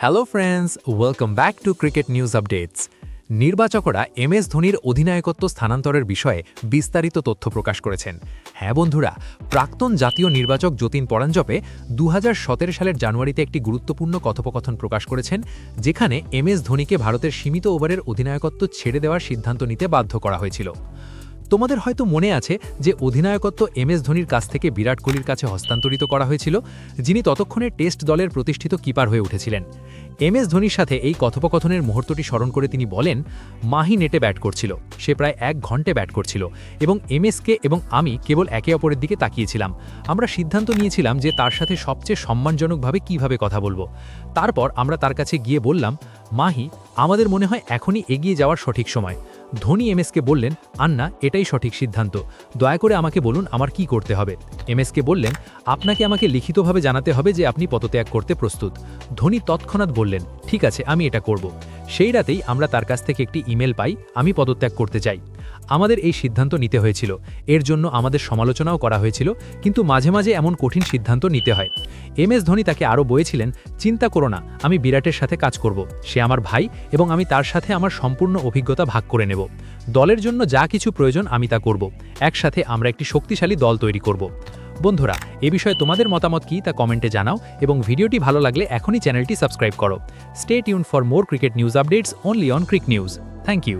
Hello friends, welcome back to cricket news updates. নির্বাচকরা এমএস ধোনির অধিনায়কত্ব স্থানান্তরের বিষয়ে বিস্তারিত তথ্য প্রকাশ করেছেন। হ্যাঁ বন্ধুরা, প্রাক্তন জাতীয় নির্বাচক যতীন পরাঞ্জপে 2017 সালের জানুয়ারিতে একটি গুরুত্বপূর্ণ কথোপকথন প্রকাশ করেছেন, যেখানে এমএস ধোনিকে ভারতের সীমিত ওভারের অধিনায়কত্ব ছেড়ে দেওয়ার সিদ্ধান্ত নিতে বাধ্য করা হয়েছিল। তোমাদের হয়তো মনে আছে যে অধিনায়কত্ব এমএস ধোনির কাছ থেকে বিরাট কোহলির কাছে হস্তান্তরিত করা হয়েছিল, যিনি ততক্ষণে টেস্ট দলের প্রতিষ্ঠিত কিপার হয়ে উঠেছিলেন। এমএস ধোনির সাথে এই কথোপকথনের মুহূর্তটি স্মরণ করে তিনি বলেন, মাহি নেটে ব্যাট করছিল, সে প্রায় 1 ঘন্টা ব্যাট করছিল এবং এমএসকে এবং আমি কেবল একে অপরের দিকে তাকিয়েছিলাম। আমরা সিদ্ধান্ত নিয়েছিলাম যে তার সাথে সবচেয়ে সম্মানজনকভাবে কিভাবে কথা বলবো। তারপর আমরা তার কাছে গিয়ে বললাম, মাহি, আমাদের মনে হয় এখনই এগিয়ে যাওয়ার সঠিক সময়। ধোনি এমএসকে বললেন, আন্না, এটাই সঠিক সিদ্ধান্ত, দয়া করে আমাকে বলুন আমার কি করতে হবে। এমএসকে বললেন, আপনাকে আমাকে লিখিতভাবে জানাতে হবে যে আপনি পদত্যাগ করতে প্রস্তুত। ধোনি তৎক্ষণাৎ বললেন, ঠিক আছে, আমি এটা করব। সেই রাতেই আমরা তার কাছ থেকে একটি ইমেল পাই, আমি পদত্যাগ করতে চাই। আমাদের এই সিদ্ধান্ত নিতে হয়েছিল, এর জন্য আমাদের সমালোচনাও করা হয়েছিল, কিন্তু মাঝে মাঝে এমন কঠিন সিদ্ধান্ত নিতে হয়। এমএস ধোনি তাকে আরও বলেছিলেন, চিন্তা করো না, আমি বিরাটের সাথে কাজ করব, সে আমার ভাই এবং আমি তার সাথে আমার সম্পূর্ণ অভিজ্ঞতা ভাগ করে নেব। দলের জন্য যা কিছু প্রয়োজন আমি তা করব, একসাথে আমরা একটি শক্তিশালী দল তৈরি করব। বন্ধুরা, এ বিষয়ে তোমাদের মতামত কি তা কমেন্টে জানাও এবং ভিডিওটি ভালো লাগলে এখনই চ্যানেলটি সাবস্ক্রাইব করো। Stay tune for more cricket news updates only on Cric News. Thank you.